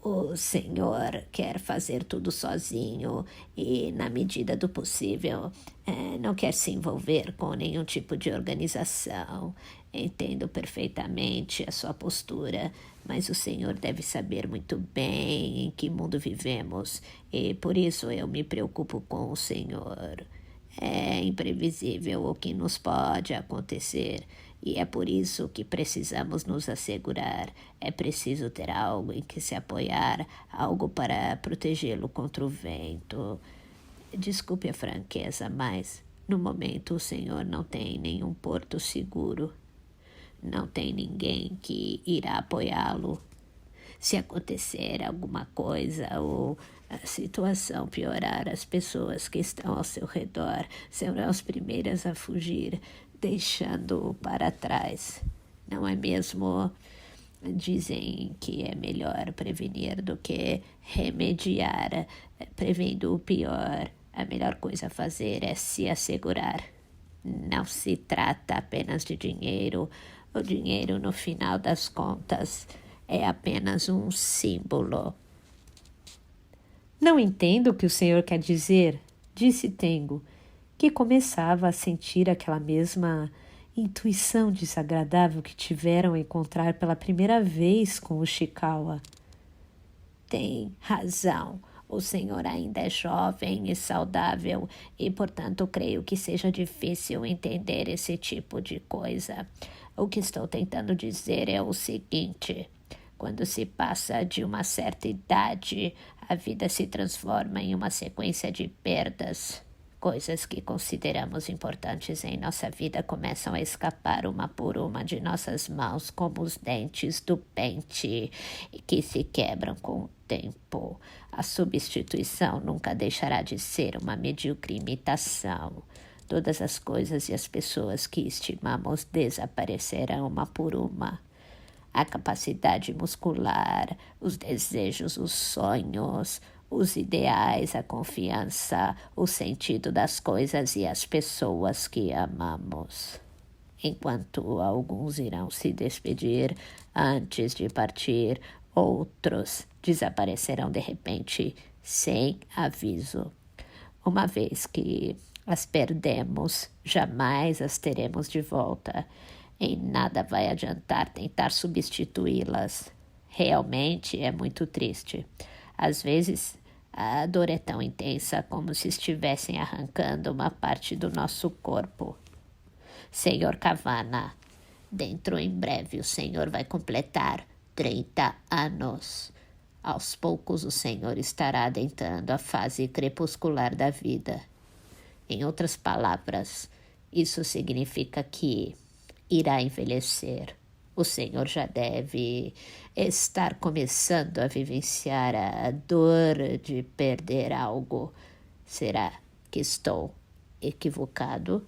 O senhor quer fazer tudo sozinho e, na medida do possível, não quer se envolver com nenhum tipo de organização. Entendo perfeitamente a sua postura, mas o senhor deve saber muito bem em que mundo vivemos e por isso eu me preocupo com o senhor. É imprevisível o que nos pode acontecer e é por isso que precisamos nos assegurar. É preciso ter algo em que se apoiar, algo para protegê-lo contra o vento. Desculpe a franqueza, mas no momento o senhor não tem nenhum porto seguro. Não tem ninguém que irá apoiá-lo. Se acontecer alguma coisa ou a situação piorar, as pessoas que estão ao seu redor serão as primeiras a fugir, deixando-o para trás. Não é mesmo? Dizem que é melhor prevenir do que remediar. Prevendo o pior, a melhor coisa a fazer é se assegurar. Não se trata apenas de dinheiro. O dinheiro, no final das contas, é apenas um símbolo. Não entendo o que o senhor quer dizer, disse Tengo, que começava a sentir aquela mesma intuição desagradável que tiveram a encontrar pela primeira vez com o Ishikawa. Tem razão. O senhor ainda é jovem e saudável e, portanto, creio que seja difícil entender esse tipo de coisa. O que estou tentando dizer é o seguinte: quando se passa de uma certa idade, a vida se transforma em uma sequência de perdas. Coisas que consideramos importantes em nossa vida começam a escapar uma por uma de nossas mãos, como os dentes do pente, que se quebram com o tempo. A substituição nunca deixará de ser uma medíocre imitação. Todas as coisas e as pessoas que estimamos desaparecerão uma por uma. A capacidade muscular, os desejos, os sonhos, os ideais, a confiança, o sentido das coisas e as pessoas que amamos. Enquanto alguns irão se despedir antes de partir, outros desaparecerão de repente, sem aviso. Uma vez que as perdemos, jamais as teremos de volta. Em nada vai adiantar tentar substituí-las. Realmente é muito triste. Às vezes, a dor é tão intensa como se estivessem arrancando uma parte do nosso corpo. Senhor Cavanna, dentro em breve o senhor vai completar 30 anos. Aos poucos o senhor estará adentrando a fase crepuscular da vida. Em outras palavras, isso significa que irá envelhecer. O senhor já deve estar começando a vivenciar a dor de perder algo. Será que estou equivocado?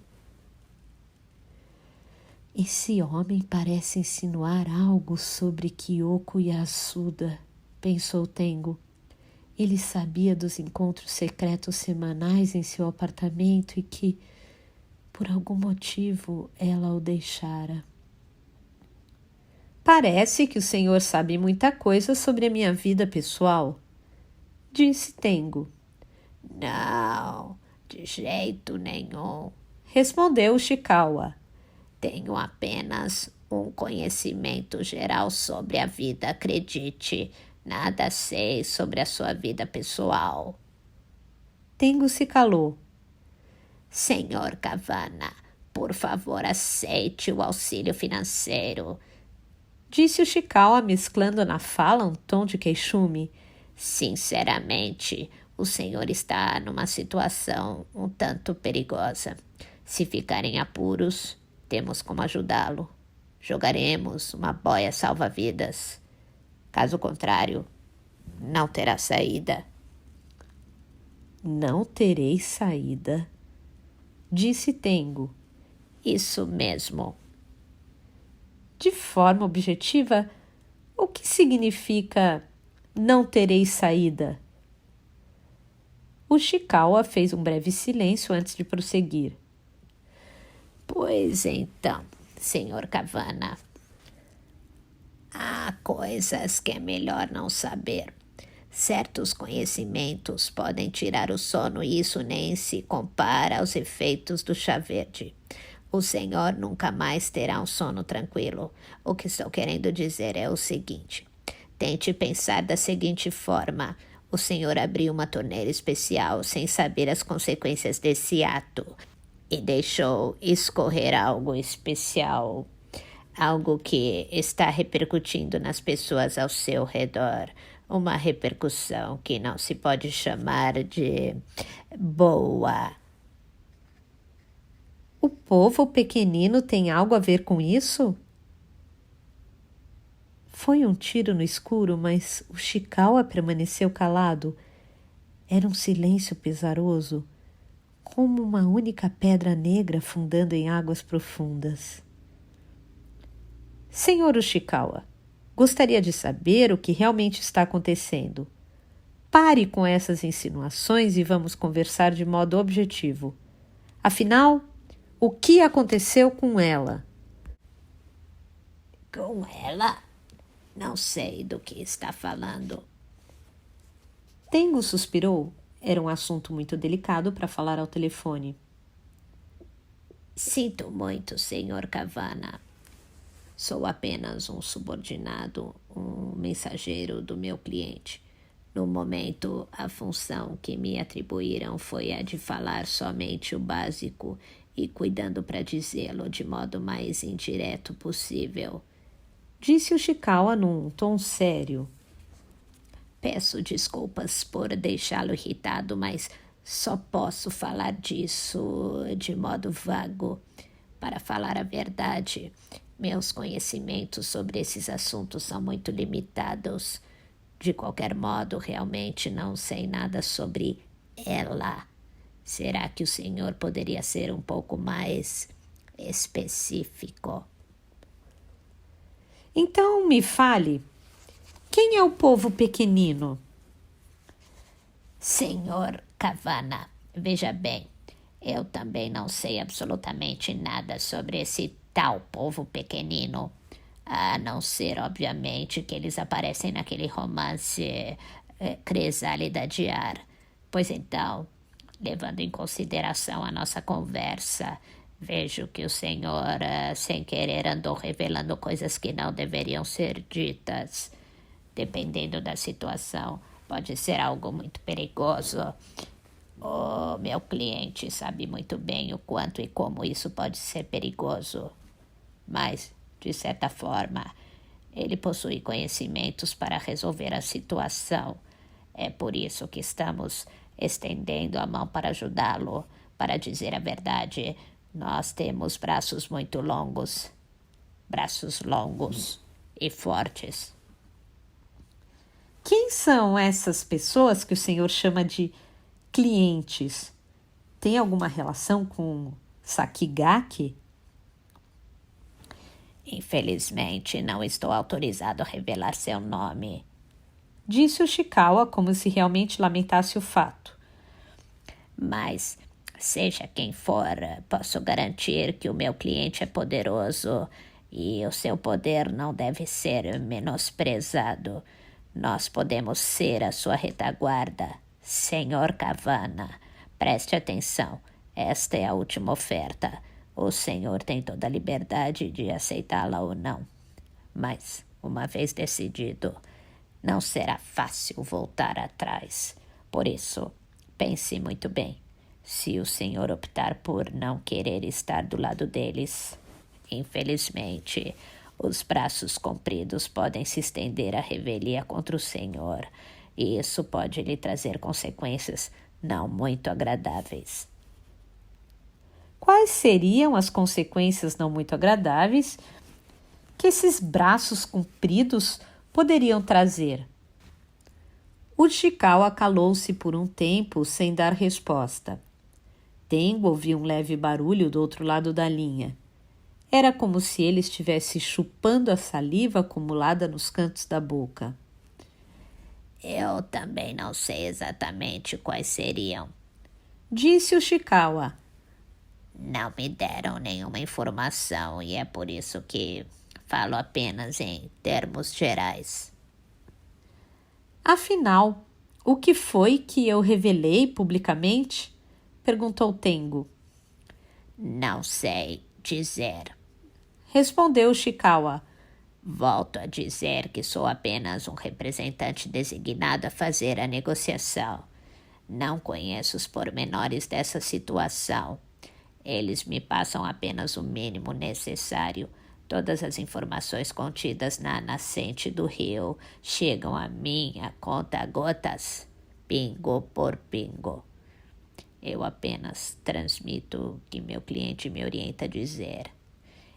Esse homem parece insinuar algo sobre Kyoko Yasuda, pensou Tengo. Ele sabia dos encontros secretos semanais em seu apartamento e que, por algum motivo, ela o deixara. Parece que o senhor sabe muita coisa sobre a minha vida pessoal, disse Tengo. Não, de jeito nenhum, respondeu Ishikawa. Tenho apenas um conhecimento geral sobre a vida, acredite. Nada sei sobre a sua vida pessoal. Tengo se calou. Senhor Cavanna, por favor, aceite o auxílio financeiro, disse o Ishikawa, mesclando na fala um tom de queixume. Sinceramente, o senhor está numa situação um tanto perigosa. Se ficar em apuros, temos como ajudá-lo. Jogaremos uma boia salva-vidas. Caso contrário, não terá saída. Não terei saída, disse Tengo. Isso mesmo. De forma objetiva, o que significa não terei saída? O Ishikawa fez um breve silêncio antes de prosseguir. Pois então, senhor Cavanna, há coisas que é melhor não saber. Certos conhecimentos podem tirar o sono e isso nem se compara aos efeitos do chá verde. O senhor nunca mais terá um sono tranquilo. O que estou querendo dizer é o seguinte: tente pensar da seguinte forma. O senhor abriu uma torneira especial sem saber as consequências desse ato e deixou escorrer algo especial, algo que está repercutindo nas pessoas ao seu redor. Uma repercussão que não se pode chamar de boa. O povo pequenino tem algo a ver com isso? Foi um tiro no escuro, mas o Chikawa permaneceu calado. Era um silêncio pesaroso, como uma única pedra negra afundando em águas profundas. Senhor Ushikawa, gostaria de saber o que realmente está acontecendo. Pare com essas insinuações e vamos conversar de modo objetivo. Afinal, o que aconteceu com ela? Com ela? Não sei do que está falando. Tengo suspirou. Era um assunto muito delicado para falar ao telefone. Sinto muito, senhor Cavanna. Sou apenas um subordinado, um mensageiro do meu cliente. No momento, a função que me atribuíram foi a de falar somente o básico e cuidando para dizê-lo de modo mais indireto possível. Disse Ushikawa num tom sério. Peço desculpas por deixá-lo irritado, mas só posso falar disso de modo vago. Para falar a verdade, meus conhecimentos sobre esses assuntos são muito limitados. De qualquer modo, realmente não sei nada sobre ela. Será que o senhor poderia ser um pouco mais específico? Então me fale, quem é o povo pequenino? Senhor Cavanna, veja bem, eu também não sei absolutamente nada sobre esse tal povo pequenino, a não ser, obviamente, que eles aparecem naquele romance Crisálida de Ar. Pois então, levando em consideração a nossa conversa, vejo que o senhor, sem querer, andou revelando coisas que não deveriam ser ditas. Dependendo da situação, pode ser algo muito perigoso. O meu cliente sabe muito bem o quanto e como isso pode ser perigoso. Mas, de certa forma, ele possui conhecimentos para resolver a situação. É por isso que estamos estendendo a mão para ajudá-lo. Para dizer a verdade, nós temos braços muito longos. Braços longos e fortes. Quem são essas pessoas que o senhor chama de clientes? Tem alguma relação com Sakigake? Infelizmente, não estou autorizado a revelar seu nome. Disse Ushikawa como se realmente lamentasse o fato. Mas, seja quem for, posso garantir que o meu cliente é poderoso e o seu poder não deve ser menosprezado. Nós podemos ser a sua retaguarda. Senhor Cavanna, preste atenção. Esta é a última oferta. O senhor tem toda a liberdade de aceitá-la ou não. Mas, uma vez decidido, não será fácil voltar atrás. Por isso, pense muito bem. Se o senhor optar por não querer estar do lado deles, infelizmente, os braços compridos podem se estender à revelia contra o senhor, e isso pode lhe trazer consequências não muito agradáveis. Quais seriam as consequências não muito agradáveis que esses braços compridos poderiam trazer? Ushikawa calou-se por um tempo sem dar resposta. Tengo ouviu um leve barulho do outro lado da linha. Era como se ele estivesse chupando a saliva acumulada nos cantos da boca. Eu também não sei exatamente quais seriam, disse Ushikawa. Não me deram nenhuma informação e é por isso que falo apenas em termos gerais. Afinal, o que foi que eu revelei publicamente? Perguntou Tengo. Não sei dizer, respondeu Chikawa. Volto a dizer que sou apenas um representante designado a fazer a negociação. Não conheço os pormenores dessa situação. Eles me passam apenas o mínimo necessário. Todas as informações contidas na nascente do rio chegam a mim a conta-gotas, pingo por pingo. Eu apenas transmito o que meu cliente me orienta a dizer.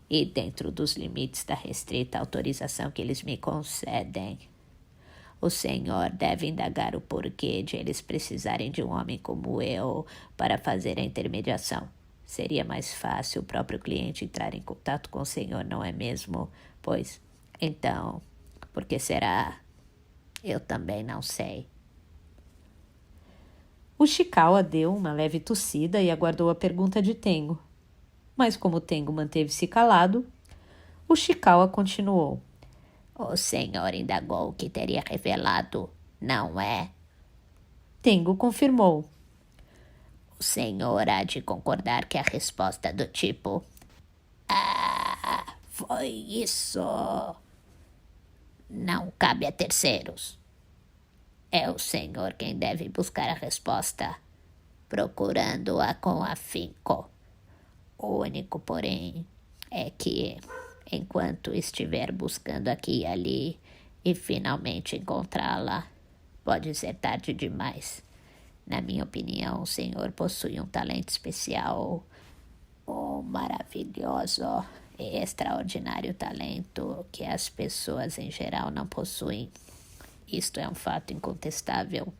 E dentro dos limites da restrita autorização que eles me concedem. O senhor deve indagar o porquê de eles precisarem de um homem como eu para fazer a intermediação. Seria mais fácil o próprio cliente entrar em contato com o senhor, não é mesmo? Pois, então, por que será? Eu também não sei. O Chikawa deu uma leve tossida e aguardou a pergunta de Tengo. Mas como Tengo manteve-se calado, o Chikawa continuou. O senhor indagou o que teria revelado, não é? Tengo confirmou. O senhor há de concordar que a resposta do tipo foi isso não cabe a terceiros. É o senhor quem deve buscar a resposta, procurando-a com afinco. O único, porém, é que, enquanto estiver buscando aqui e ali e finalmente encontrá-la, pode ser tarde demais. Na minha opinião, o senhor possui um talento especial, um maravilhoso e extraordinário talento que as pessoas em geral não possuem. Isto é um fato incontestável.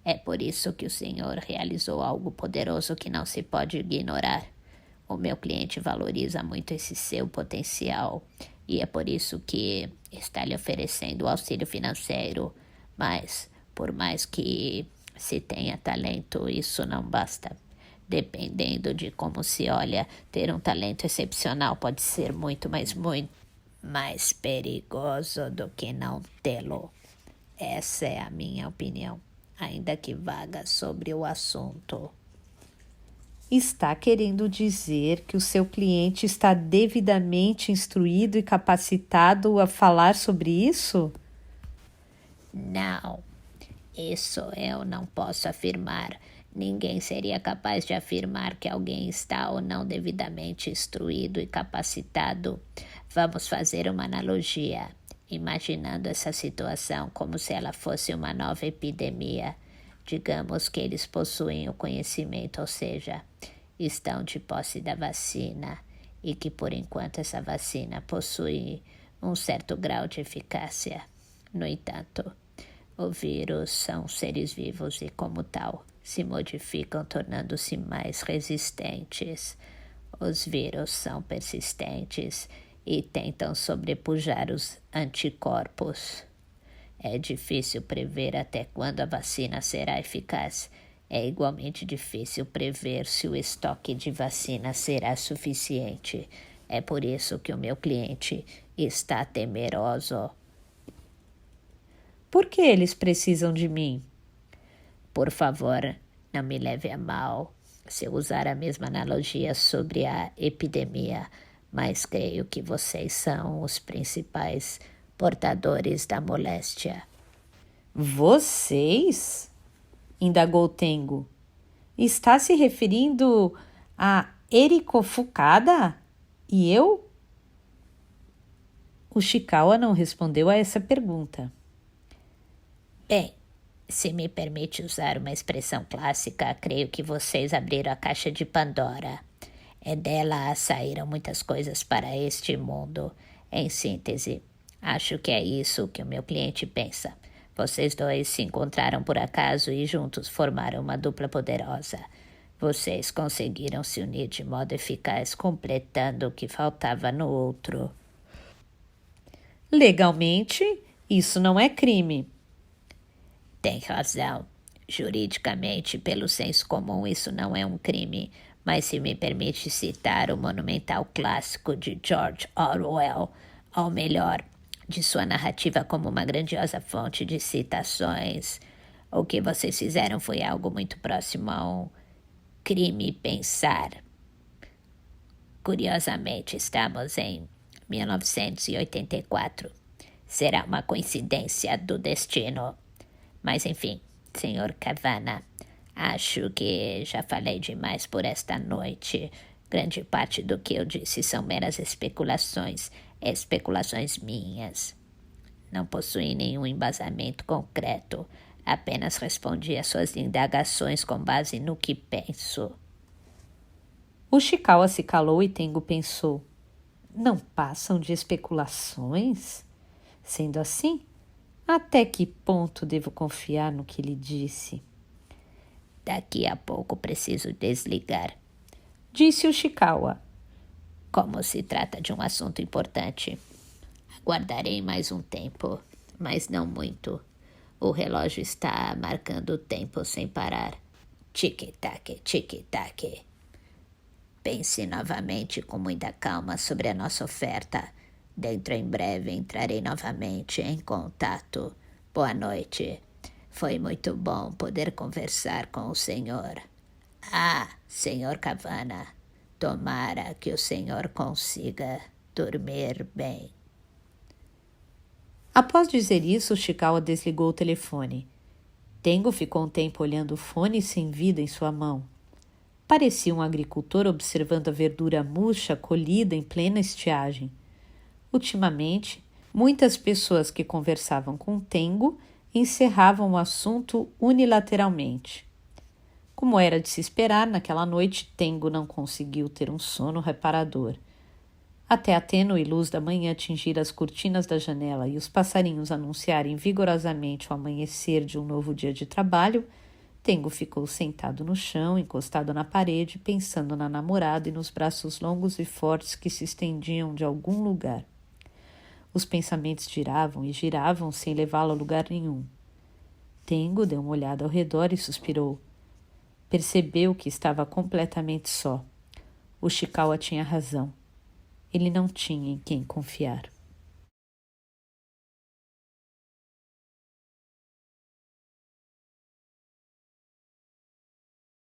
É por isso que o senhor realizou algo poderoso que não se pode ignorar. O meu cliente valoriza muito esse seu potencial e é por isso que está lhe oferecendo auxílio financeiro. Mas, por mais que se tenha talento, isso não basta. Dependendo de como se olha, ter um talento excepcional pode ser muito, mas muito mais perigoso do que não tê-lo. Essa é a minha opinião, ainda que vaga sobre o assunto. Está querendo dizer que o seu cliente está devidamente instruído e capacitado a falar sobre isso? Não, isso eu não posso afirmar. Ninguém seria capaz de afirmar que alguém está ou não devidamente instruído e capacitado. Vamos fazer uma analogia, imaginando essa situação como se ela fosse uma nova epidemia. Digamos que eles possuem o conhecimento, ou seja, estão de posse da vacina e que, por enquanto, essa vacina possui um certo grau de eficácia. No entanto, o vírus são seres vivos e, como tal, se modificam tornando-se mais resistentes. Os vírus são persistentes e tentam sobrepujar os anticorpos. É difícil prever até quando a vacina será eficaz. É igualmente difícil prever se o estoque de vacina será suficiente. É por isso que o meu cliente está temeroso. Por que eles precisam de mim? Por favor, não me leve a mal se eu usar a mesma analogia sobre a epidemia, mas creio que vocês são os principais portadores da moléstia. Vocês? Indagou Tengo. Está se referindo a Eriko Fukada? E eu? O Chikawa não respondeu a essa pergunta. Bem, se me permite usar uma expressão clássica, creio que vocês abriram a caixa de Pandora. É dela saíram muitas coisas para este mundo. Em síntese, acho que é isso que o meu cliente pensa. Vocês dois se encontraram por acaso e juntos formaram uma dupla poderosa. Vocês conseguiram se unir de modo eficaz, completando o que faltava no outro. Legalmente, isso não é crime. Tem razão. Juridicamente, pelo senso comum, isso não é um crime. Mas se me permite citar o monumental clássico de George Orwell, ou melhor, de sua narrativa como uma grandiosa fonte de citações. O que vocês fizeram foi algo muito próximo a um crime pensar. Curiosamente, estamos em 1984. Será uma coincidência do destino. Mas enfim, Sr. Cavanagh, acho que já falei demais por esta noite. Grande parte do que eu disse são meras especulações minhas. Não possuí nenhum embasamento concreto, apenas respondi às suas indagações com base no que penso. Ushikawa se calou e Tengo pensou: não passam de especulações? Sendo assim, até que ponto devo confiar no que lhe disse? Daqui a pouco preciso desligar, disse Ushikawa. Como se trata de um assunto importante, aguardarei mais um tempo, mas não muito. O relógio está marcando o tempo sem parar. Tic-tac, tic-tac. Pense novamente com muita calma sobre a nossa oferta. Dentro em breve entrarei novamente em contato. Boa noite. Foi muito bom poder conversar com o senhor. Senhor Cavanagh, tomara que o senhor consiga dormir bem. Após dizer isso, Ushikawa desligou o telefone. Tengo ficou um tempo olhando o fone sem vida em sua mão. Parecia um agricultor observando a verdura murcha colhida em plena estiagem. Ultimamente, muitas pessoas que conversavam com Tengo encerravam o assunto unilateralmente. Como era de se esperar, naquela noite Tengo não conseguiu ter um sono reparador. Até a tênue luz da manhã atingir as cortinas da janela e os passarinhos anunciarem vigorosamente o amanhecer de um novo dia de trabalho, Tengo ficou sentado no chão, encostado na parede, pensando na namorada e nos braços longos e fortes que se estendiam de algum lugar. Os pensamentos giravam e giravam sem levá-lo a lugar nenhum. Tengo deu uma olhada ao redor e suspirou. Percebeu que estava completamente só. Ushikawa tinha razão. Ele não tinha em quem confiar.